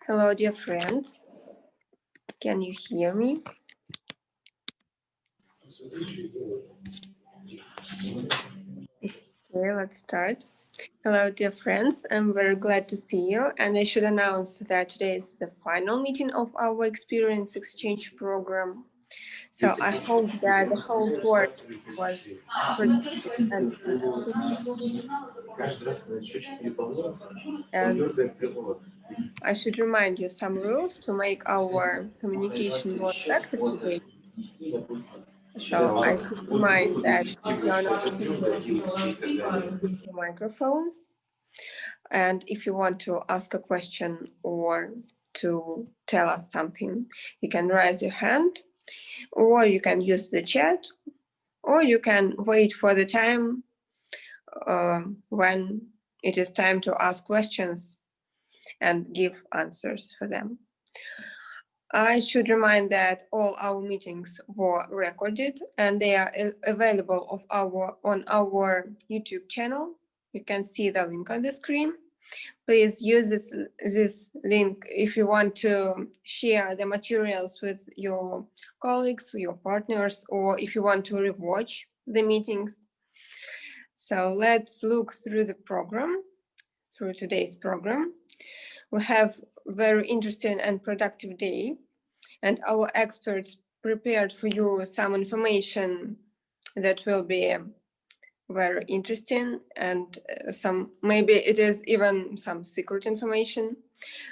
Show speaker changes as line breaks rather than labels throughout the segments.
Hello, dear friends. Can you hear me? Okay, let's start. Hello, dear friends. I'm very glad to see you, and I should announce that today is the final meeting of our experience exchange program. So I hope that the whole course was productive and I should remind you some rules to make our communication more effective today. So I should remind that if you are not speaking, mute your microphones. And if you want to ask a question or to tell us something, you can raise your hand, or you can use the chat, or you can wait for the time when it is time to ask questions and give answers for them. I should remind that all our meetings were recorded and they are available on our YouTube channel. You can see the link on the screen. Please use this link if you want to share the materials with your colleagues, your partners, or if you want to rewatch the meetings. So let's look through the program, through today's program. We have a very interesting and productive day, and our experts prepared for you some information that will be very interesting, and maybe it is even some secret information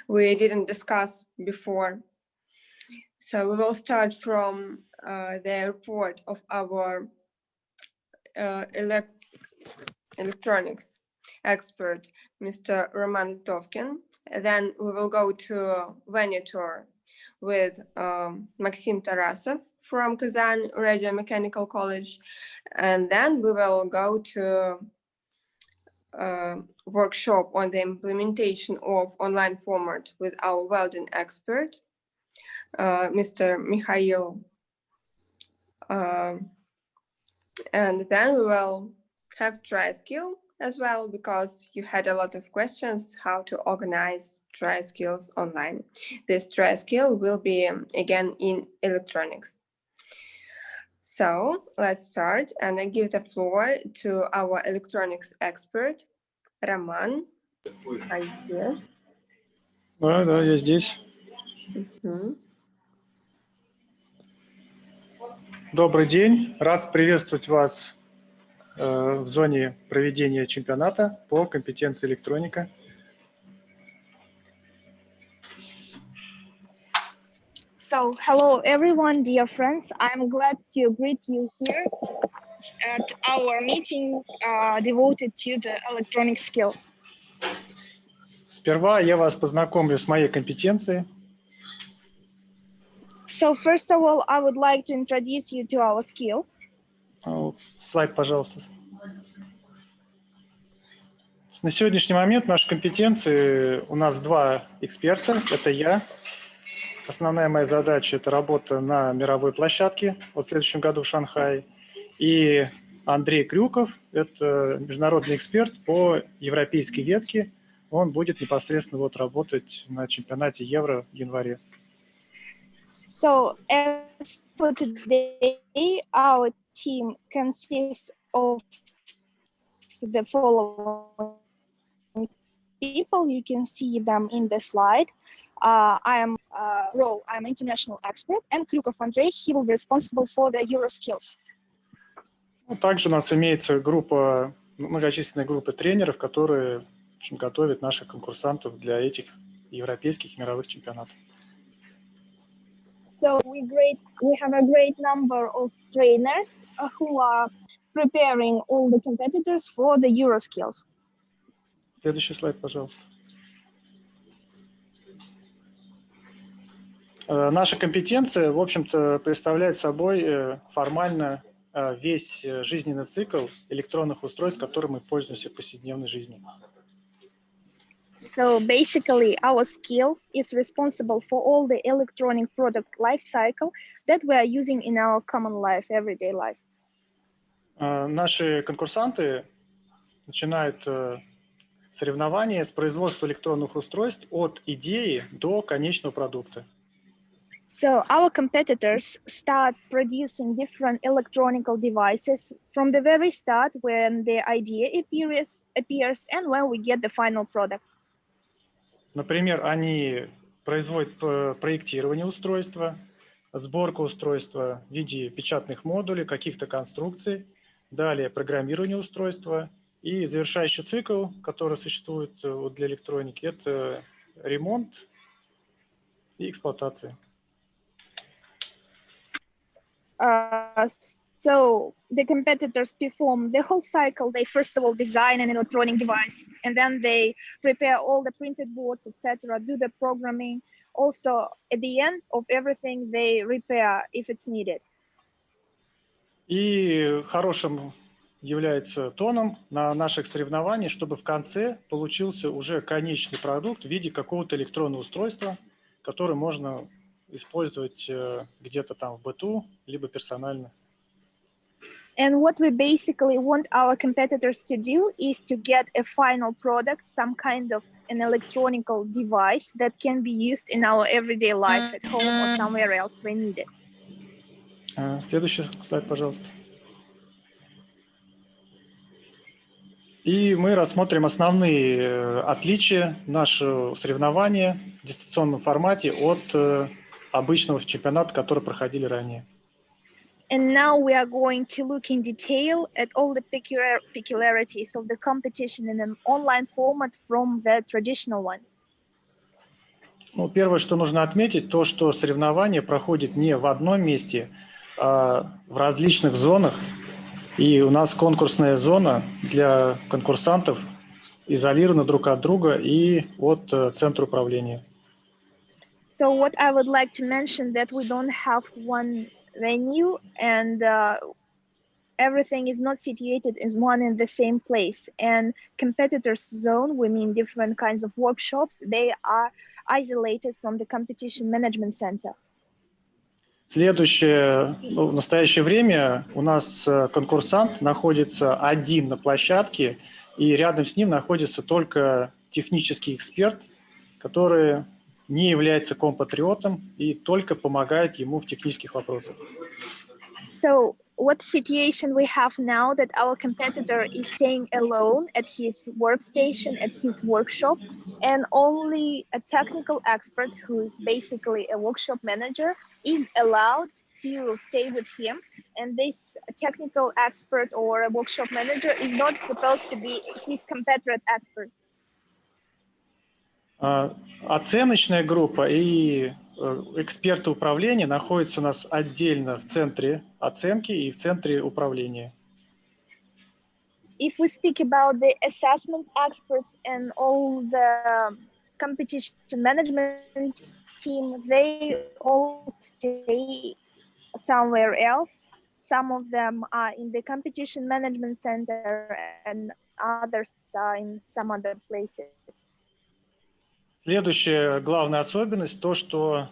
we didn't discuss before. So we will start from the report of our electronics expert, Mr. Roman Litovkin. Then we will go to venue tour with Maxim Tarasov from Kazan Radio Mechanical College. And then we will go to a workshop on the implementation of online format with our welding expert, Mr. Mikhail. And then we will have TriSkill as well, because you had a lot of questions how to organize TriSkills online. This TriSkill will be again in electronics. So let's start, and I give the floor to our electronics expert, Roman. Are you here?
Да, я здесь. Добрый день. Рад приветствовать вас в зоне проведения чемпионата по компетенции электроника.
So, hello everyone, dear friends. I'm glad to greet you here at our meeting devoted to the electronic skill.
Сперва я вас познакомлю с моей компетенцией.
So, first of all, I would like to introduce you to our skill.
Слайд, пожалуйста. На сегодняшний момент наши компетенции, у нас два эксперта, это я. Основная моя задача – это работа на мировой площадке, вот в следующем году в Шанхае. И Андрей Крюков – это международный эксперт по европейской ветке. Он будет непосредственно вот работать на чемпионате Евро в январе.
So, as for today, our team consists of the following people. You can see them in the slide. I'm international expert, and Krukov Andrei, he will be responsible for the Euro skills.
Также у нас имеется многочисленная группа тренеров, которые готовят наших конкурсантов для этих европейских мировых чемпионатов.
So we have a great number of trainers who are preparing all the competitors for the Euro skills.
Следующий слайд, пожалуйста. Наша компетенция, в общем-то, представляет собой формально весь жизненный цикл электронных устройств, которыми мы пользуемся в повседневной жизни.
So basically, our skill is responsible for all the electronic product life cycle that we are using in our common life, everyday life.
Наши конкурсанты начинают соревнование с производства электронных устройств от идеи до конечного продукта.
So our competitors start producing different electronic devices from the very start when the idea appears and when we get the final product.
Например, они производят проектирование устройства, сборку устройства в виде печатных модулей, каких-то конструкций, далее программирование устройства и завершающий цикл, который существует для электроники, это ремонт и эксплуатация.
So the competitors perform the whole cycle. They first of all design an electronic device, and then they prepare all the printed boards, etc., do the programming. Also, at the end of everything, they repair if it's needed.
И хорошим является тоном на наших соревнованиях, чтобы в конце получился уже конечный продукт в виде какого-то электронного устройства, которое можно использовать где-то там в быту, либо персонально.
And what we basically want our competitors to do is to get a final product, some kind of an electronic device that can be used in our everyday life at home or somewhere else we need it.
Следующий слайд, пожалуйста. И мы рассмотрим основные отличия нашего соревнования в дистанционном формате от обычного чемпионата, который проходили ранее.
And now we are going to look in detail at all the peculiarities of the competition in an online format from the traditional one.
Ну, первое, что нужно отметить, то, что соревнования проходят не в одном месте, а в различных зонах. И у нас конкурсная зона для конкурсантов изолирована друг от друга и от центра управления.
So what I would like to mention that we don't have one venue and everything is not situated in one and the same place. And competitors zone, we mean different kinds of workshops, they are isolated from the competition management center.
Следующее, в настоящее время у нас конкурсант находится один на площадке, и рядом с ним находится только технический эксперт, который не является компатриотом и только помогает ему в технических вопросах.
So what situation we have now that our competitor is staying alone at his workstation, at his workshop, and only a technical expert who is basically a workshop manager is allowed to stay with him. And this technical expert or a workshop manager is not supposed to be his competitor expert.
Оценочная группа и эксперты управления находятся у нас отдельно в центре оценки и в центре управления.
If we speak about the assessment experts and all the competition management team, they all stay somewhere else. Some of them are in the competition management center and others are in some other places.
Следующая главная особенность то, что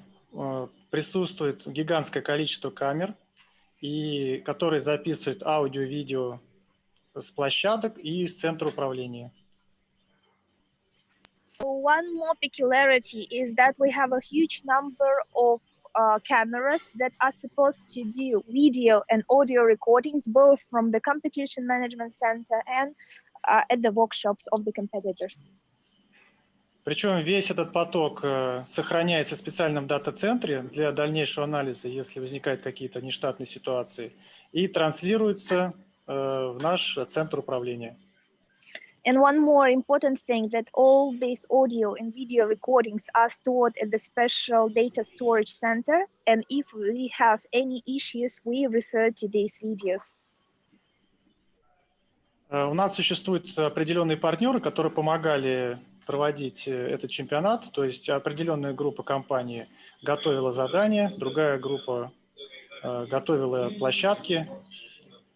присутствует гигантское количество камер, и которые записывают аудио, видео с площадок и с центра управления.
So one more peculiarity is that we have a huge number of cameras that are supposed to do video and audio recordings, both from the competition management center and at the workshops of the competitors.
Причем весь этот поток сохраняется в специальном дата-центре для дальнейшего анализа, если возникают какие-то нештатные ситуации, и транслируется в наш центр управления.
And one more important thing that all these audio and video recordings are stored at the special data storage center. And if we have any issues, we refer to these videos.
У нас существуют определенные партнеры, которые помогали проводить этот чемпионат, то есть определенная группа компаний готовила задания, другая группа готовила площадки,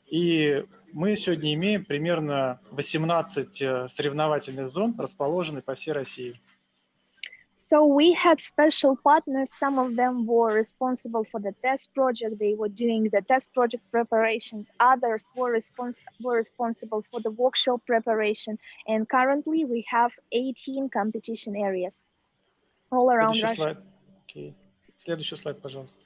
и мы сегодня имеем примерно 18 соревновательных зон, расположенных по всей России.
So we had special partners. Some of them were responsible for the test project. They were doing the test project preparations. Others were responsible for the workshop preparation. And currently we have 18 competition areas all around
Следующий
Russia.
слайд. Окей. Следующий слайд, пожалуйста.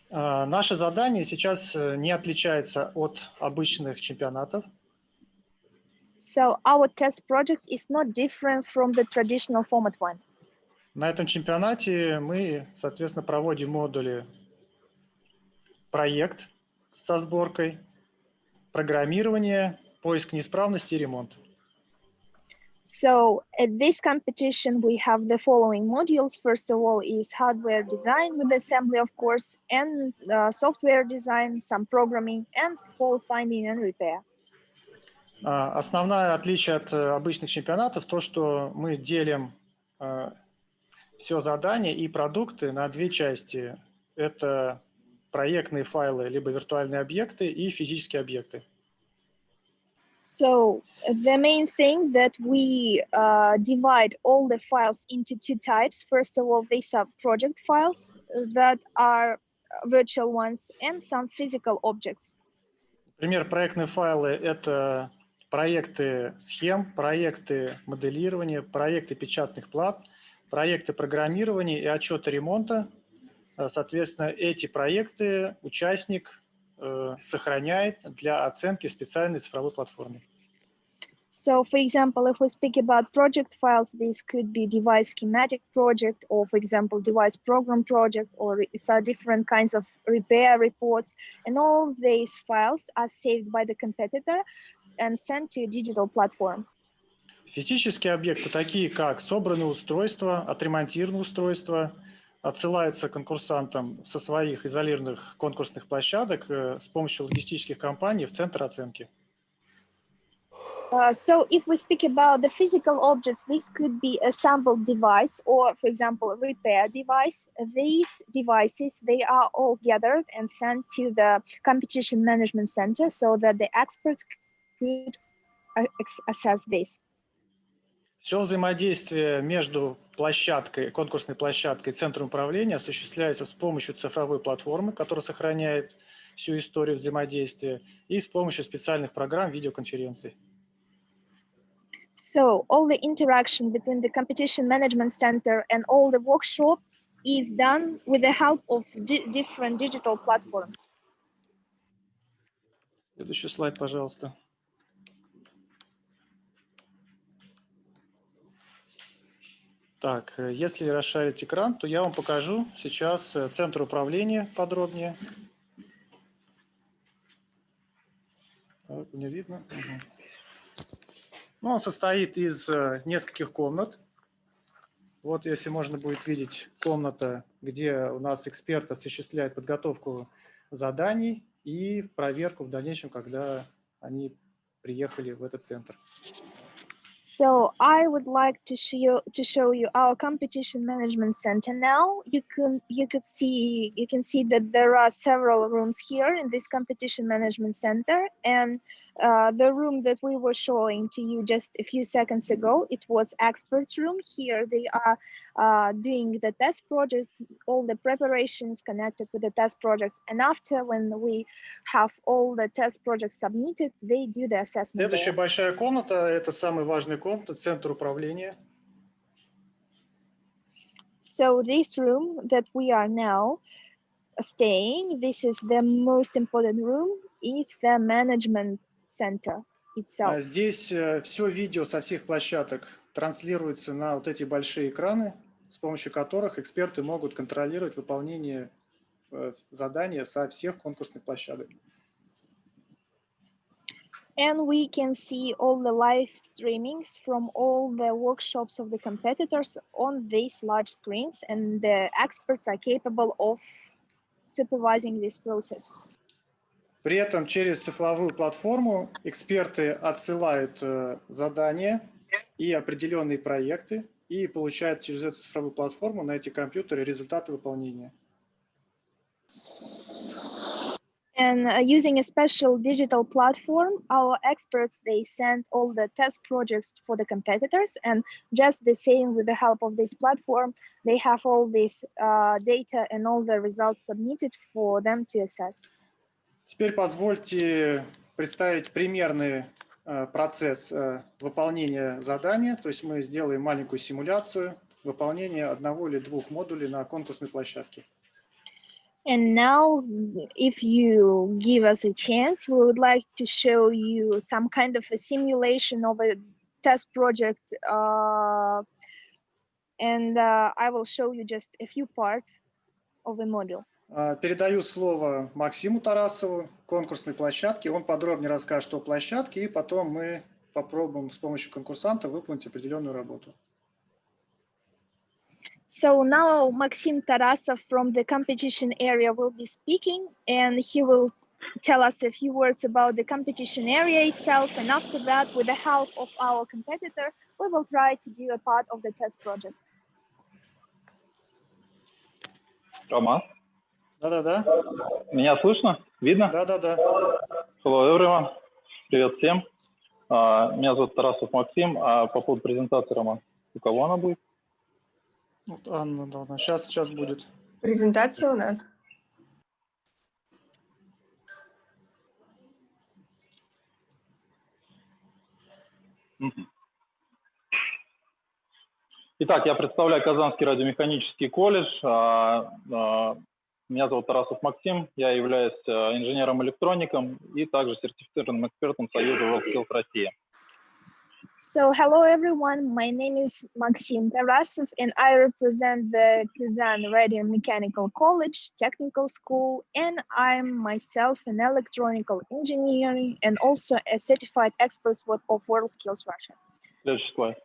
Наше задание сейчас не отличается от обычных чемпионатов.
So our test project is not different from the traditional format one.
На этом чемпионате мы, соответственно, проводим модули проект со сборкой, программирование, поиск неисправности и ремонт.
So at this competition, we have the following modules. First of all is hardware design with assembly, of course, and software design, some programming, and fault finding and repair.
Основное отличие от обычных чемпионатов то, что мы делим все задания и продукты на две части. Это проектные файлы, либо виртуальные объекты и физические объекты.
So the main thing that we divide all the files into two types. First of all, these are project files that are virtual ones and some physical objects.
Например, проектные файлы – это проекты схем, проекты моделирования, проекты печатных плат, проекты программирования и отчеты ремонта. Соответственно, эти проекты участник сохраняет для оценки в специальной цифровой платформе.
So, for example, if we speak about project files, this could be device schematic project, or for example, device program project, or it's different kinds of repair reports. And all these files are saved by the competitor and sent to a digital platform.
Физические объекты, такие как собранные устройства, отремонтированные устройства, отсылаются конкурсантам со своих изолированных конкурсных площадок с помощью логистических компаний в центр оценки.
So if we speak about the physical objects, this could be a sample device or, for example, a repair device. These devices, they are all gathered and sent to the competition management center so that the experts could assess this.
Все взаимодействие между площадкой, конкурсной площадкой и центром управления осуществляется с помощью цифровой платформы, которая сохраняет всю историю взаимодействия, и с помощью специальных программ видеоконференций.
So all the interaction between the competition management center and all the workshops is done with the help of different digital platforms.
Следующий слайд, пожалуйста. Так, если расширить экран, то я вам покажу сейчас центр управления подробнее. Так, не видно. Угу. Ну, он состоит из нескольких комнат. Вот, если можно будет видеть, комната, где у нас эксперт осуществляет подготовку заданий и проверку в дальнейшем, когда они приехали в этот центр.
So I would like to show you our competition management center now. You can see that there are several rooms here in this competition management center, and the room that we were showing to you just a few seconds ago, it was experts room. Here they are doing the test project, all the preparations connected with the test projects, and after when we have all the test projects submitted, they do the assessment.
Следующая большая комната – это самая важная комната, центр управления.
So this room that we are now staying, this is the most important room. It's the management center itself.
Здесь все видео со всех площадок транслируется на вот эти большие экраны, с помощью которых эксперты могут контролировать выполнение задания со всех конкурсных площадок.
And we can see all the live streamings from all the workshops of the competitors on these large screens, and the experts are capable of supervising this process.
При этом через цифровую платформу эксперты отсылают задания и определенные проекты и получают через эту цифровую платформу на эти компьютеры результаты выполнения.
And using a special digital platform, our experts, they send all the test projects for the competitors, and just the same with the help of this platform, they have all this data and all the results submitted for them to assess.
Теперь позвольте представить примерный процесс выполнения задания. То есть мы сделаем маленькую симуляцию выполнения одного или двух модулей на конкурсной площадке.
And now, if you give us a chance, we would like to show you some kind of a simulation of a test project. And I will show you just a few parts of a module.
Передаю слово Максиму Тарасову, конкурсной площадке. Он подробнее расскажет о площадке, и потом мы попробуем с помощью конкурсанта выполнить определенную работу.
So now Maxim Tarasov from the competition area will be speaking, and he will tell us a few words about the competition area itself. And after that, with the help of our competitor, we will try to do a part of the test project.
Роман?
Да-да-да.
Меня слышно? Видно?
Да-да-да.
Hello, everyone. Привет всем. Меня зовут Тарасов Максим. А по поводу презентации, Роман, у кого она будет?
Вот Анна должна. Сейчас будет.
Презентация у нас.
Итак, я представляю Казанский радиомеханический колледж. Меня зовут Тарасов Максим. Я являюсь инженером-электроником и также сертифицированным экспертом Союза WorldSkills России.
So hello everyone, my name is Maxim Tarasov and I represent the Kazan Radio Mechanical College Technical School, and I'm myself an electronical engineer and also a certified expert of WorldSkills Russia.
Следующий слайд.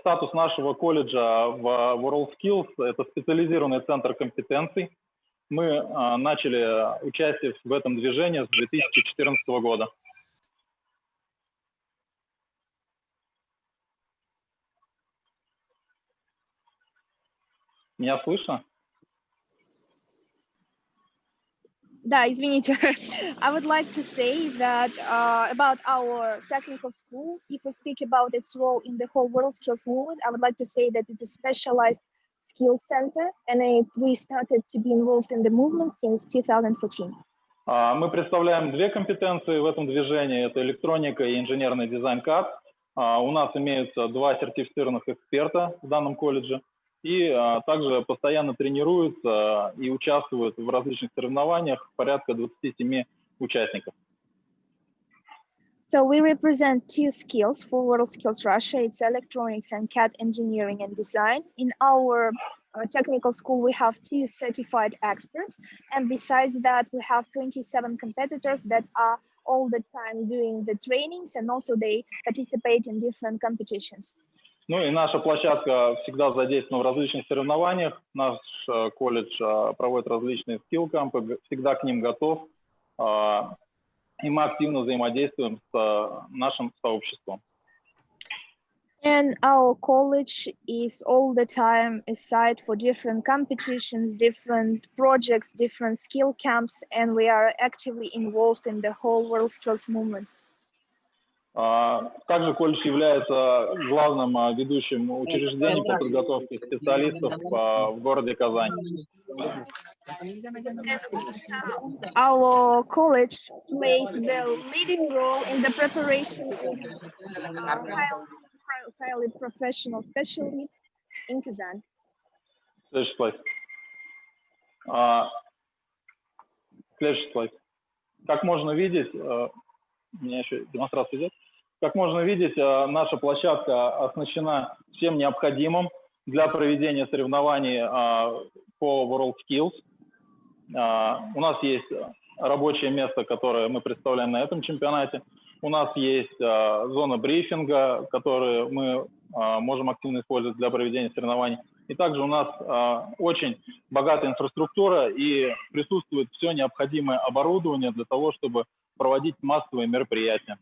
Статус нашего колледжа в WorldSkills – это специализированный центр компетенций. Мы начали участие в этом движении с 2014 года. Меня слышно?
Да, извините. I would like to say that about our technical school, if we speak about its role in the whole WorldSkills movement, I would like to say that it is a specialized skills center, and we started to be involved in the movement since 2014.
Мы представляем две компетенции в этом движении. Это электроника и инженерный дизайн CAD. У нас имеются два сертифицированных эксперта в данном колледже. И также постоянно тренируются и участвуют в различных соревнованиях порядка 27 участников.
So we represent two skills for WorldSkills Russia. It's electronics and CAD engineering and design. In our technical school, we have two certified experts. And besides that, we have 27 competitors that are all the time doing the trainings, and also they participate in different competitions.
Ну и наша площадка всегда задействована в различных соревнованиях. Наш колледж проводит различные скилл-кампы, всегда к ним готов. И мы активно взаимодействуем с нашим сообществом.
And our college is all the time a site for different competitions, different projects, different skill camps, and we are actively involved in the whole WorldSkills movement.
Также колледж является главным ведущим учреждением по подготовке специалистов в городе Казань.
Our college plays the leading role in the preparation of highly professional specialists in Kazan.
Следующий слайд. Следующий слайд. Как можно видеть, у меня еще демонстрация идет. Как можно видеть, наша площадка оснащена всем необходимым для проведения соревнований по WorldSkills. У нас есть рабочее место, которое мы представляем на этом чемпионате. У нас есть зона брифинга, которую мы можем активно использовать для проведения соревнований. И также у нас очень богатая инфраструктура и присутствует все необходимое оборудование для того, чтобы проводить массовые мероприятия.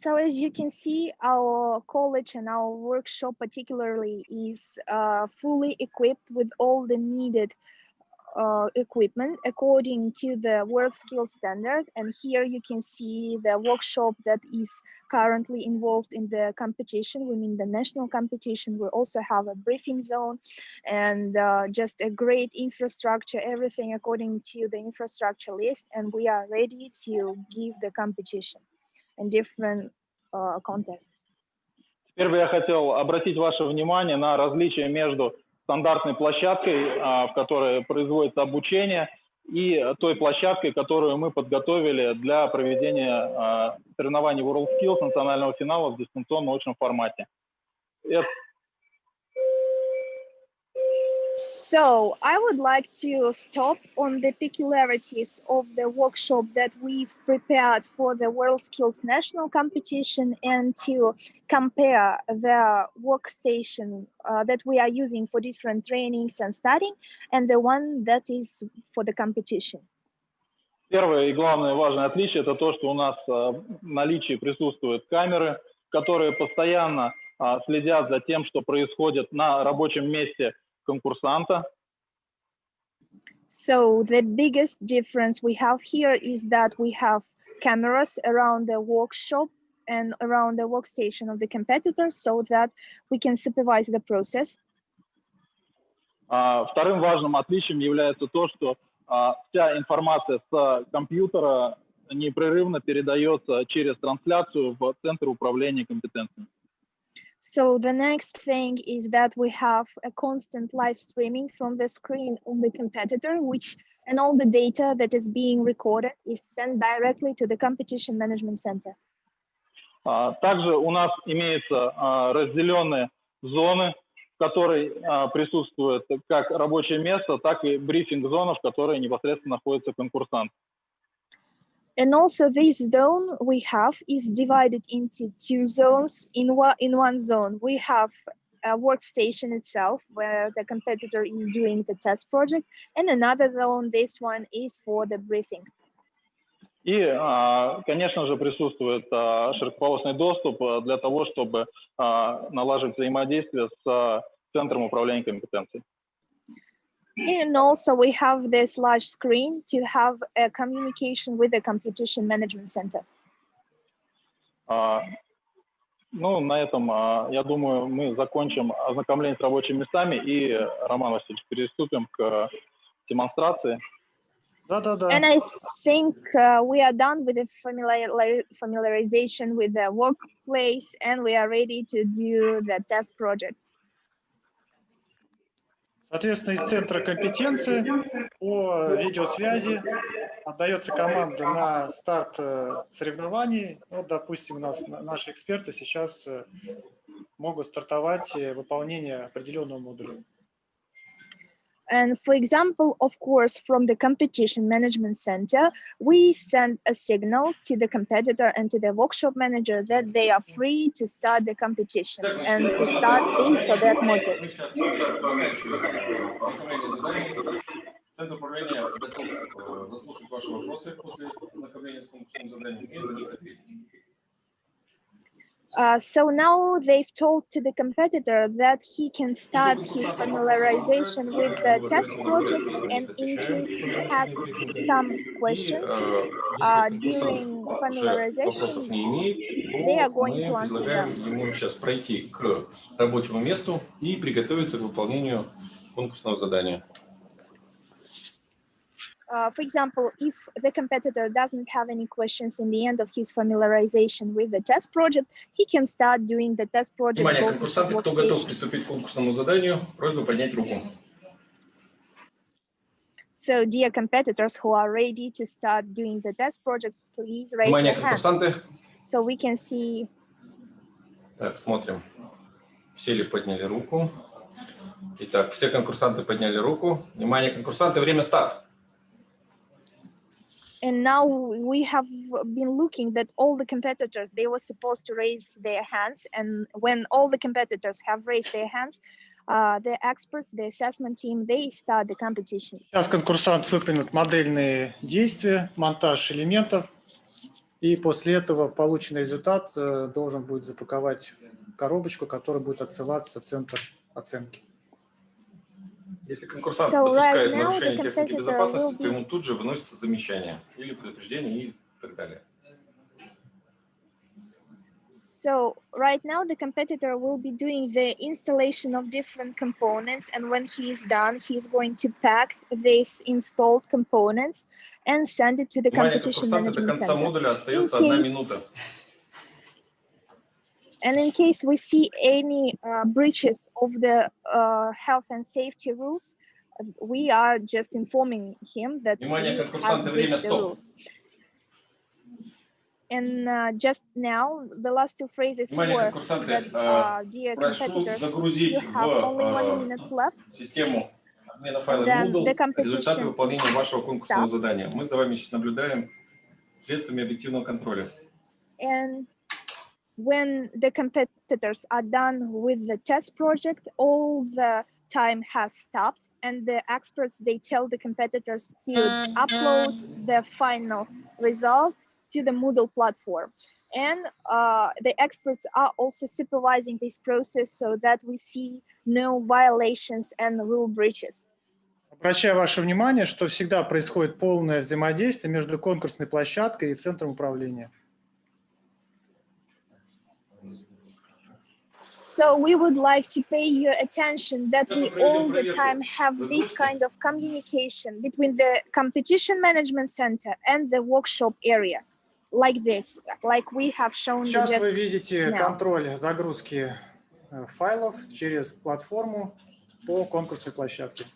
So as you can see, our college and our workshop particularly is fully equipped with all the needed equipment according to the World Skills Standard. And here you can see the workshop that is currently involved in the competition. We mean the national competition. We also have a briefing zone and just a great infrastructure, everything according to the infrastructure list. And we are ready to give the competition and different contests.
Теперь бы я хотел обратить ваше внимание на различия между стандартной площадкой, в которой производится обучение, и той площадкой, которую мы подготовили для проведения соревнований World Skills национального финала в дистанционном очном формате.
So I would like to stop on the peculiarities of the workshop that we've prepared for the World Skills National Competition and to compare the workstation that we are using for different trainings and studying and the one that is for the competition.
Первое и главное важное отличие – это то, что у нас в наличии присутствуют камеры, которые постоянно следят за тем, что происходит на рабочем месте конкурсанта.
So the biggest difference we have here is that we have cameras around the workshop and around the workstation of the competitors so that we can supervise the process.
Вторым важным отличием является то, что вся информация с компьютера непрерывно передается через трансляцию в Центр управления компетенциями.
So the next thing is that we have a constant live streaming from the screen of the competitor, and all the data that is being recorded is sent directly to the competition management center.
Также у нас имеются разделенные зоны, в которой присутствует как рабочее место, так и брифинг-зона, в которой непосредственно находится конкурсант.
And also this zone we have is divided into two zones. In one zone, we have a workstation itself where the competitor is doing the test project. And another zone, this one is for the briefings.
И, конечно же, присутствует широкополосный доступ для того, чтобы налаживать взаимодействие с Центром управления компетенцией.
And also we have this large screen to have a communication with the competition management center.
Ну, на этом, я думаю, мы закончим ознакомление с рабочими местами и, Роман Васильевич, приступим к демонстрации.
Да-да-да.
And I think we are done with the familiarization with the workplace and we are ready to do the test project.
Соответственно, из центра компетенции по видеосвязи отдается команда на старт соревнований. Вот, допустим, у нас наши эксперты сейчас могут стартовать выполнение определенного модуля.
And for example, of course, from the competition management center, we send a signal to the competitor and to the workshop manager that they are free to start the competition and to start this or that module.
Центр управления готов заслушать ваши вопросы после ознакомления с конкурсным заданием и на них ответить.
So now they've told to the competitor that he can start his familiarization with the test project, and in case he has some questions during familiarization, they are going to answer them.
Мы предлагаем ему сейчас пройти к рабочему месту и приготовиться к выполнению конкурсного задания.
For example, if the competitor doesn't have any questions in the end of his familiarization with the test project, he can start doing the test project.
Внимание, конкурсанты, кто готов приступить к конкурсному заданию, просьба поднять руку.
So, dear competitors who are ready to start doing the test project, please raise
Внимание,
your hand.
конкурсанты.
So we can see.
Так, смотрим. Все ли подняли руку? Итак, все конкурсанты подняли руку. Внимание, конкурсанты, время старт.
And now we have been looking that all the competitors, they were supposed to raise their hands. And when all the competitors have raised their hands, the experts, the assessment team, they start the competition.
Сейчас конкурсант выполнит модельные действия, монтаж элементов. И после этого полученный результат должен будет запаковать в коробочку, которая будет отсылаться в центр оценки.
Если конкурсант
So
допускает
right now
нарушение
the
техники
competitor
безопасности,
will
то
be-
ему тут же выносится замечание или предупреждение и так далее.
So right now the competitor will be doing the installation of different components, and when he is done, he is going to pack these installed components and send it to the
Внимание,
competition
конкурсанты, до
management
конца
center.
модуля остается 1 минута.
And in case we see any breaches of the health and safety rules, we are just informing him that
Внимание,
he has
конкурсанты, время
breached the
стоп.
rules. And just now, the last two phrases
Внимание,
were
конкурсанты,
that, dear
прошу
competitors,
загрузить
you have only 1 minute left.
в систему обмена файлами
Then
Moodle
the
результаты
competition
выполнения
is
вашего конкурсного
stopped.
задания. Мы за вами сейчас наблюдаем средствами объективного контроля.
And when the competitors are done with the test project, all the time has stopped, and the experts, they tell the competitors to upload the final result to the Moodle platform. And the experts are also supervising this process so that we see no violations and rule breaches.
Обращаю ваше внимание, что всегда происходит полное взаимодействие между конкурсной площадкой и центром управления.
So we would like to pay your attention that we all the time have this kind of communication between the competition management center and the workshop area, like this, like we have shown
Сейчас
just
вы видите
now.
контроль загрузки файлов через платформу по конкурсной площадке.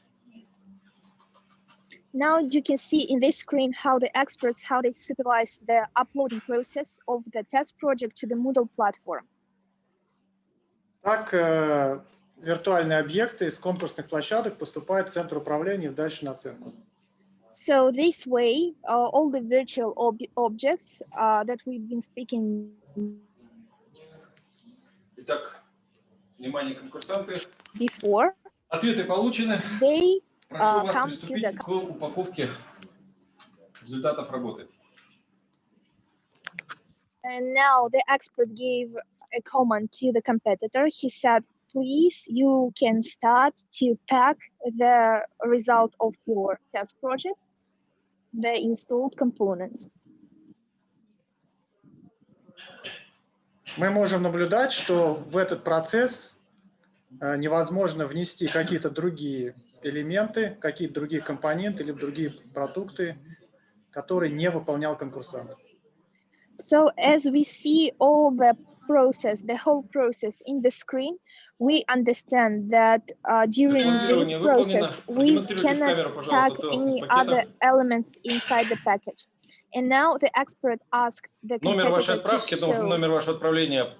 Now you can see in this screen how the experts, how they supervise the uploading process of the test project to the Moodle platform.
Так, виртуальные объекты из конкурсных площадок поступают в центр управления и дальше на оценку.
So this way, all the virtual objects that we've been speaking.
Итак, внимание, конкурсанты.
Before.
Ответы получены.
They
Прошу вас
come
приступить
to the...
к упаковке результатов работы.
And now the expert gave a command to the competitor. He said, please, you can start to pack the result of your test project, the installed components.
Мы можем наблюдать, что в этот процесс невозможно внести какие-то другие элементы, какие-то другие компоненты или другие продукты, которые не выполнял конкурсант.
So as we see all the process, the whole process in the screen, we understand that during this process, we cannot pack any other elements inside the package. And now the expert asked the
Номер вашей
competitor
отправки,
to show...
номер вашего отправления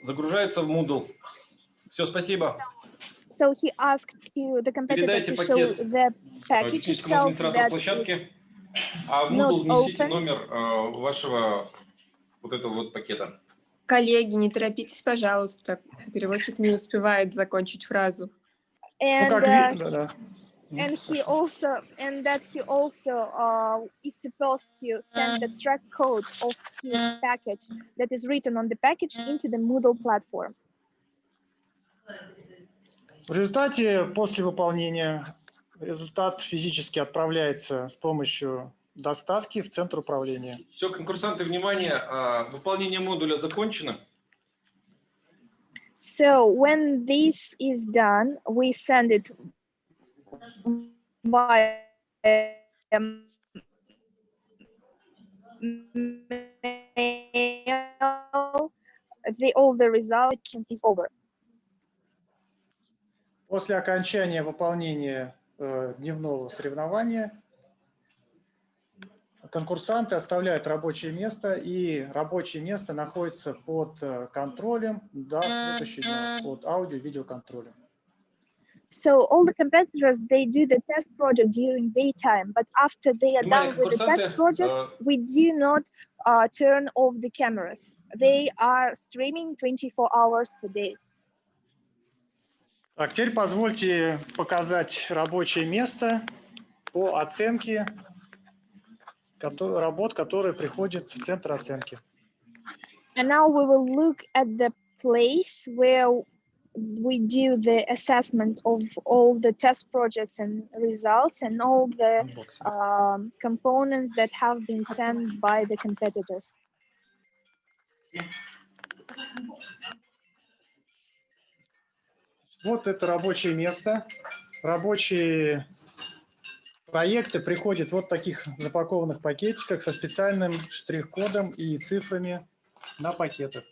загружается в Moodle. Все, спасибо.
So he asked to the competitor to show the package itself that
площадки, а в Moodle внесите номер вашего вот этого вот пакета.
Коллеги, не торопитесь, пожалуйста. Переводчик не успевает закончить фразу.
And he also is supposed to send the track code of his package that is written on the package into the Moodle platform.
В результате, после выполнения, результат физически отправляется с помощью доставки в центр управления.
Все, конкурсанты, внимание, выполнение модуля закончено.
So when this is done, we send it via mail. All the result is over.
После окончания выполнения дневного соревнования конкурсанты оставляют рабочее место, и рабочее место находится под контролем до следующего дня, под аудио-видеоконтролем.
So all the competitors, they do the test project during daytime, but after they are done with the test project, we do not turn off the cameras. They are streaming 24 hours per day.
Так, теперь позвольте показать рабочее место по оценке работ, которые приходят в центр оценки.
And now we will look at the place where we do the assessment of all the test projects and results and all the components that have been sent by the competitors.
Вот это рабочее место. Рабочие проекты приходят в вот таких запакованных пакетиках со специальным штрих-кодом и цифрами на пакетах.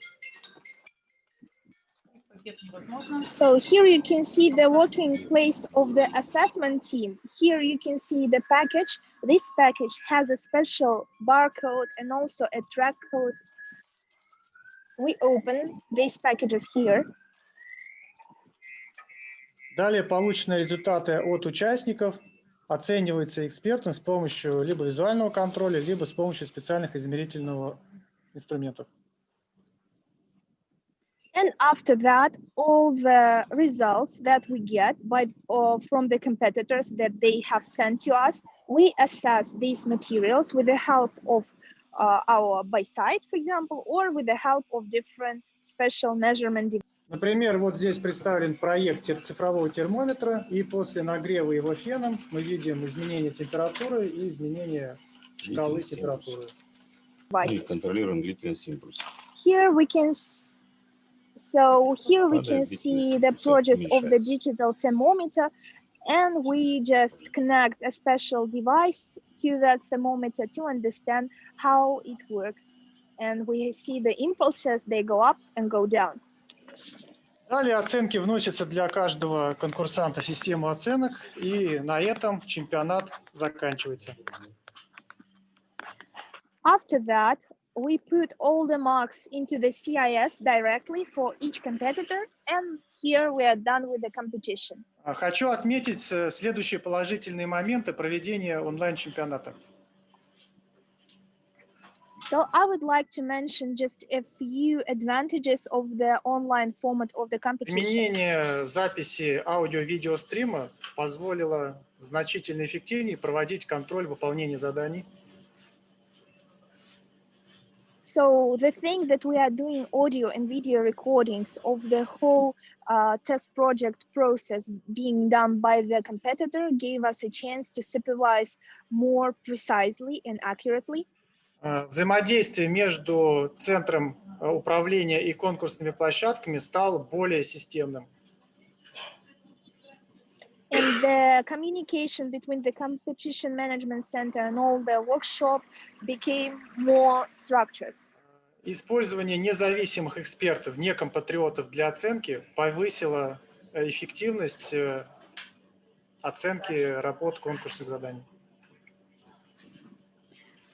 So here you can see the working place of the assessment team. Here you can see the package. This package has a special barcode and also a track code. We open these packages here.
Далее полученные результаты от участников оцениваются экспертом с помощью либо визуального контроля, либо с помощью специальных измерительных инструментов.
And after that, all the results that we get from the competitors that they have sent to us, we assess these materials with the help of our by sight, for example, or with the help of different special measurement devices.
Например, вот здесь представлен проект цифрового термометра, и после нагрева его феном мы видим изменение температуры и изменение шкалы температуры.
И контролируем длительность импульса.
Here we can see the project of the digital thermometer, and we just connect a special device to that thermometer to understand how it works. And we see the impulses, they go up and go down.
Далее оценки вносятся для каждого конкурсанта в систему оценок, и на этом чемпионат заканчивается.
After that, we put all the marks into the CIS directly for each competitor, and here we are done with the competition.
Хочу отметить следующие положительные моменты проведения онлайн-чемпионата.
So I would like to mention just a few advantages of the online format of the competition.
Применение записи аудио-видеострима позволило значительно эффективнее проводить контроль выполнения заданий.
So the thing that we are doing audio and video recordings of the whole test project process being done by the competitor gave us a chance to supervise more precisely and accurately.
Взаимодействие между центром управления и конкурсными площадками стало более системным.
And the communication between the competition management center and all the workshop became more structured.
Использование независимых экспертов, не компатриотов для оценки повысило эффективность оценки работ конкурсных заданий.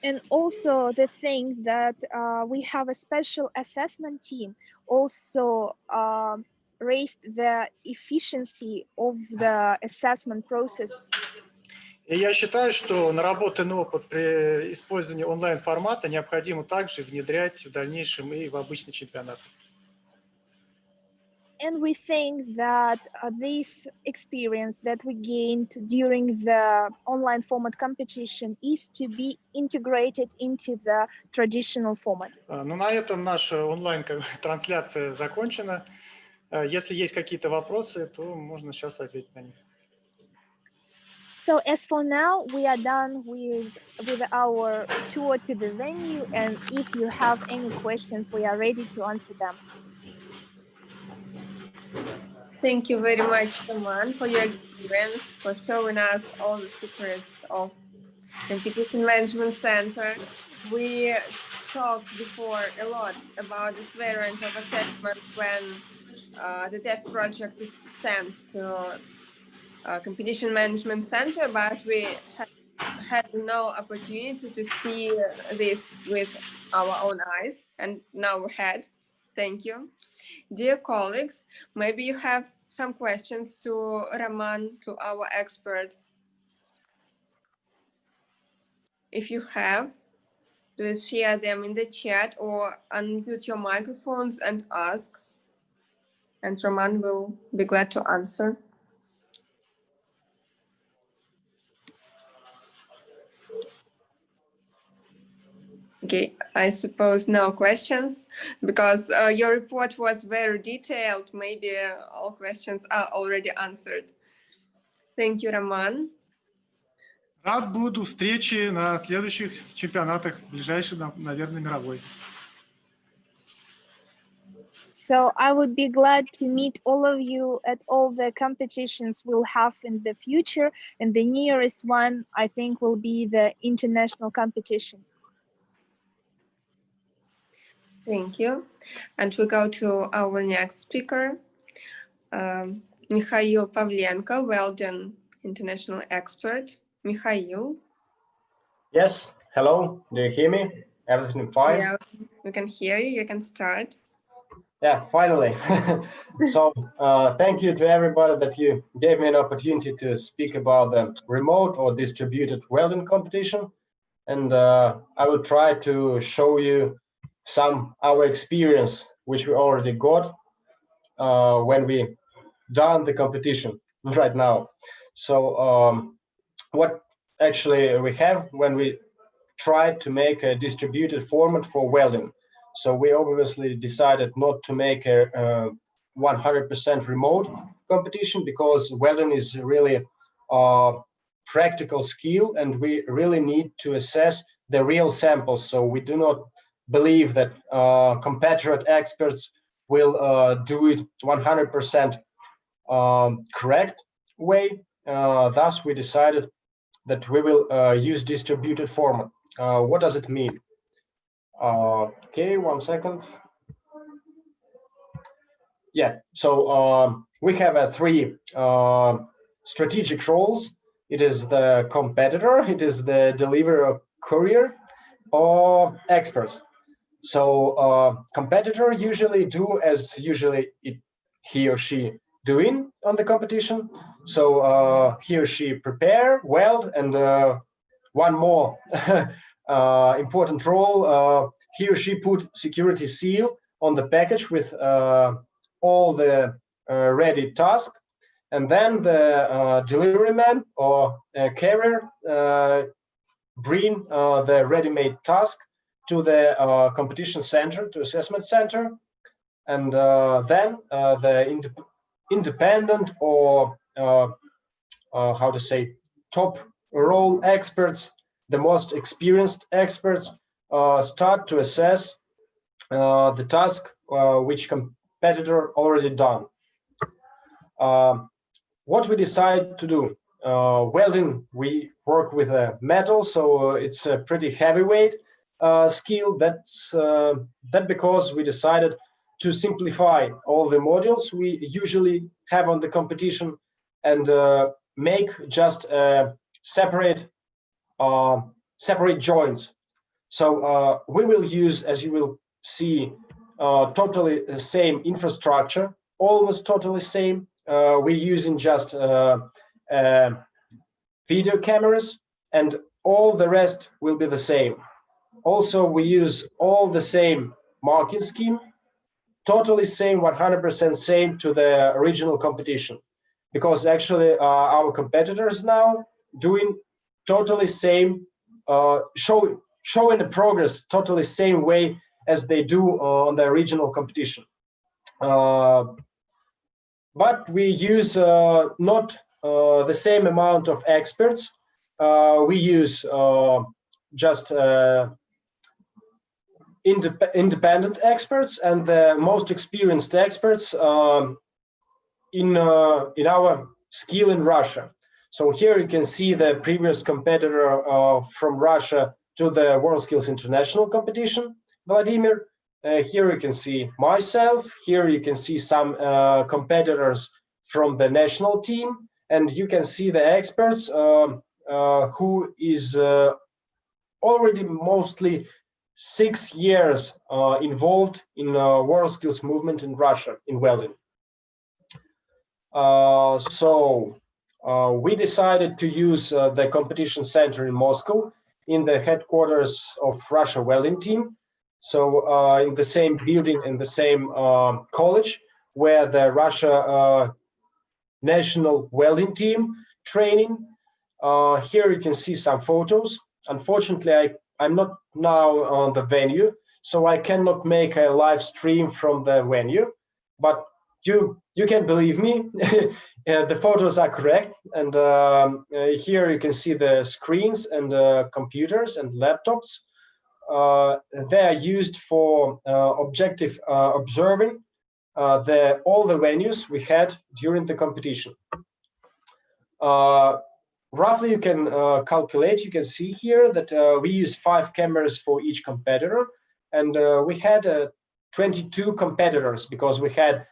And also the thing that we have a special assessment team also raised the efficiency of the assessment process.
И я считаю, что наработанный опыт при использовании онлайн-формата необходимо также внедрять в дальнейшем и в обычный чемпионат.
And we think that this experience that we gained during the online format competition is to be integrated into the traditional format.
Ну, на этом наша онлайн-трансляция закончена. Если есть какие-то вопросы, то можно сейчас ответить на них.
So as for now, we are done with our tour to the venue, and if you have any questions, we are ready to answer them.
Thank you very much, Roman, for your experience, for showing us all the secrets of Competition Management Center. We talked before a lot about this variant of assessment when the test project is sent to Competition Management Center, but we had no opportunity to see this with our own eyes, and now we had. Thank you. Dear colleagues, maybe you have some questions to Roman, to our expert. If you have, please share them in the chat or unmute your microphones and ask, and Roman will be glad to answer. Okay, I suppose no questions, because your report was very detailed. Maybe all questions are already answered. Thank you, Roman.
Рад буду встречи на следующих чемпионатах, ближайший, наверное, мировой.
So I would be glad to meet all of you at all the competitions we'll have in the future, and the nearest one I think will be the international competition.
Thank you. And we go to our next speaker, Mikhail Pavlenko, Welding international expert. Mikhail.
Yes, hello, do you hear me? Everything fine?
Yeah, we can hear you. You can start.
Yeah, finally. So thank you to everybody that you gave me an opportunity to speak about the remote or distributed welding competition. And I will try to show you some our experience, which we already got when we done the competition right now. So what actually we have when we tried to make a distributed format for welding. So we obviously decided not to make a 100% remote competition, because welding is really a practical skill and we really need to assess the real samples. So we do not believe that competitor experts will do it 100% correct way. Thus, we decided that we will use distributed format. What does it mean? Okay, 1 second. Yeah, so we have three strategic roles. It is the competitor, it is the deliverer, courier, or experts. So competitor usually do as usually he or she doing on the competition. So he or she prepare, weld, and one more important role, he or she put security seal on the package with all the ready task, and then the delivery man or carrier bring the ready-made task to the competition center, to assessment center, and then the independent or how to say top role experts, the most experienced experts, start to assess the task which competitor already done. What we decide to do? Welding, we work with metal, so it's a pretty heavyweight skill. That's that because we decided to simplify all the modules we usually have on the competition and make just separate joints. So we will use, as you will see, totally the same infrastructure, almost totally same. We're using just video cameras, and all the rest will be the same. Also, we use all the same marking scheme, totally same, 100% same to the original competition, because actually our competitors now doing totally same, showing the progress totally same way as they do on the original competition. But we use not the same amount of experts. We use just independent experts and the most experienced experts in our skill in Russia. So here you can see the previous competitor from Russia to the WorldSkills International competition, Vladimir. Here you can see myself. Here you can see some competitors from the national team, and you can see the experts who is already mostly 6 years involved in WorldSkills movement in Russia in welding. So we decided to use the competition center in Moscow in the headquarters of Russia welding team. So in the same building, in the same college where the Russia national welding team training. Here you can see some photos. Unfortunately, I I'm not now on the venue, so I cannot make a live stream from the venue, but you can believe me, the photos are correct. And here you can see the screens and computers and laptops. They are used for objective observing all the venues we had during the competition. Roughly, you can calculate. You can see here that we use 5 cameras for each competitor, and we had 22 competitors because we had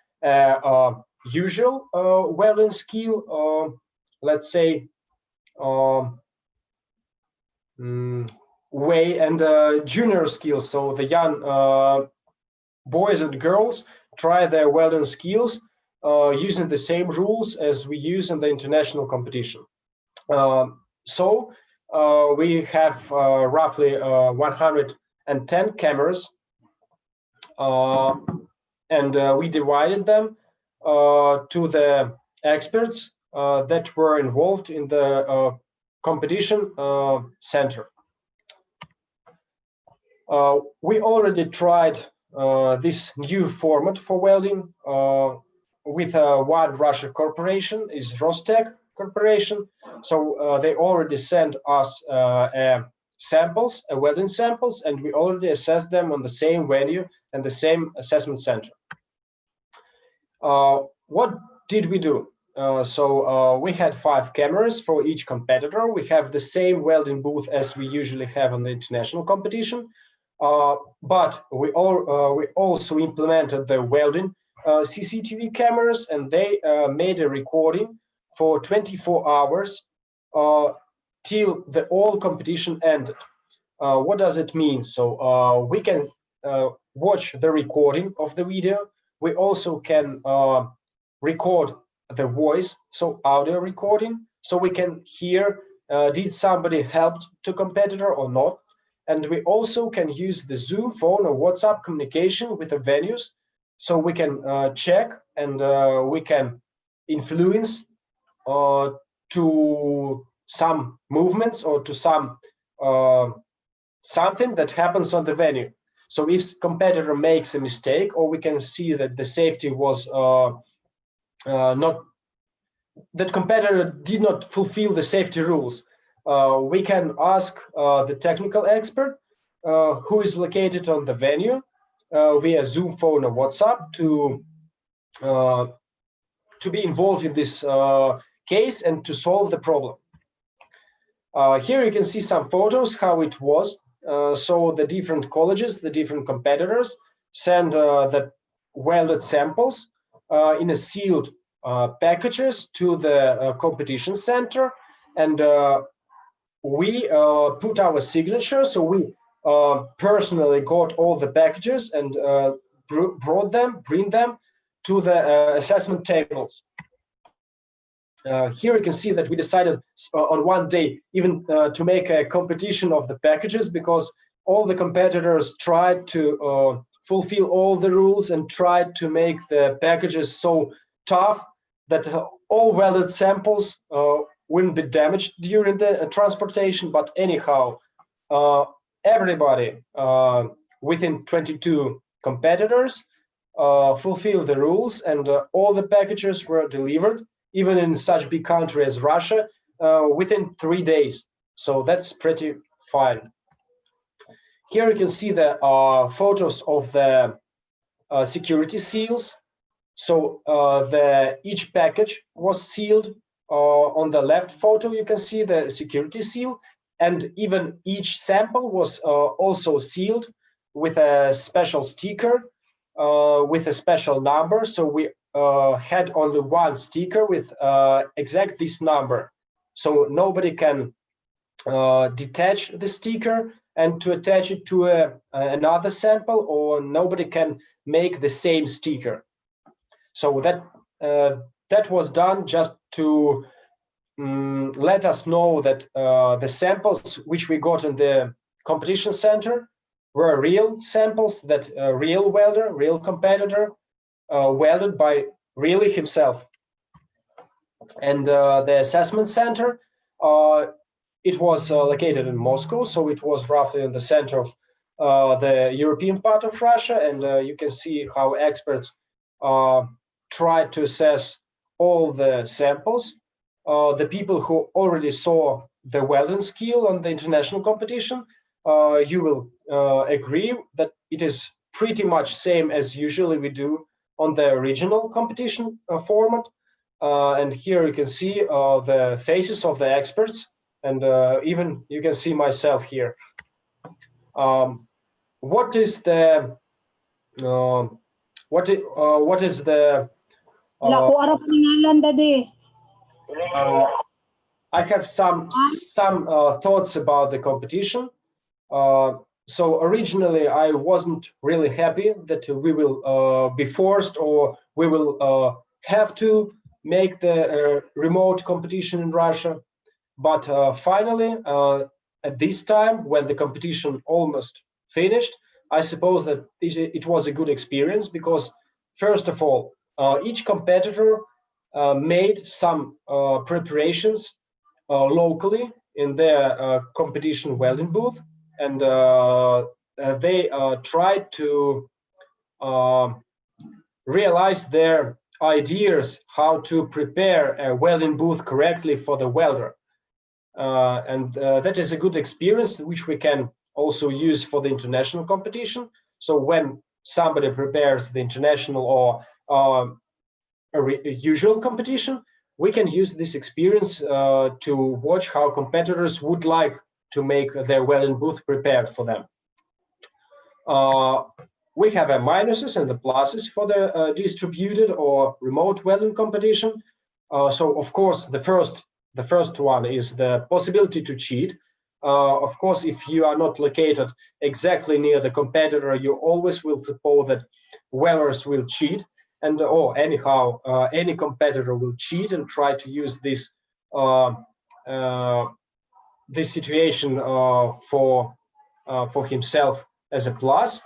usual welding skill, let's say, way, and junior skills. So the young boys and girls try their welding skills using the same rules as we use in the international competition. So we have roughly 110 cameras, and we divided them to the experts that were involved in the competition center. We already tried this new format for welding with one Russian corporation, is Rostec Corporation. So they already sent us samples, welding samples, and we already assessed them on the same venue and the same assessment center. What did we do? So we had 5 cameras for each competitor. We have the same welding booth as we usually have on the international competition, but we also implemented the welding CCTV cameras, and they made a recording for 24 hours till the whole competition ended. What does it mean? So we can watch the recording of the video. We also can record the voice, so audio recording, so we can hear did somebody help to competitor or not. And we also can use the Zoom phone or WhatsApp communication with the venues, so we can check and we can influence to some movements or to some something that happens on the venue. So if competitor makes a mistake, or we can see that the safety was not, that competitor did not fulfill the safety rules, we can ask the technical expert who is located on the venue via Zoom phone or WhatsApp to be involved in this case and to solve the problem. Here you can see some photos how it was. So the different colleges, the different competitors send the welded samples in a sealed packages to the competition center, and we put our signature. So we personally got all the packages and bring them to the assessment tables. Here you can see that we decided on one day even to make a competition of the packages, because all the competitors tried to fulfill all the rules and tried to make the packages so tough that all welded samples wouldn't be damaged during the transportation. But anyhow, everybody within 22 competitors fulfilled the rules, and all the packages were delivered, even in such big country as Russia, within 3 days. So that's pretty fine. Here you can see the photos of the security seals. So each package was sealed. On the left photo, you can see the security seal, and even each sample was also sealed with a special sticker with a special number. So we had only one sticker with exact this number, so nobody can detach the sticker and to attach it to another sample, or nobody can make the same sticker. So that was done just to let us know that the samples which we got in the competition center were real samples, that real welder, real competitor welded by really himself. And the assessment center it was located in Moscow, so it was roughly in the center of the European part of Russia, and you can see how experts tried to assess all the samples. The people who already saw the welding skill on the international competition, you will agree that it is pretty much same as usually we do on the regional competition format. And here you can see the faces of the experts, and even you can see myself here. What is the I have some thoughts about the competition. So originally, I wasn't really happy that we will be forced or we will have to make the remote competition in Russia. But finally, at this time, when the competition almost finished, I suppose that it was a good experience because, first of all, each competitor made some preparations locally in their competition welding booth, and they tried to realize their ideas how to prepare a welding booth correctly for the welder. And that is a good experience which we can also use for the international competition. So when somebody prepares the international or a usual competition, we can use this experience to watch how competitors would like to make their welding booth prepared for them. We have a minuses and the pluses for the distributed or remote welding competition. So of course, the first one is the possibility to cheat. Of course, if you are not located exactly near the competitor, you always will suppose that welders will cheat, and or anyhow, any competitor will cheat and try to use this this situation for himself as a plus.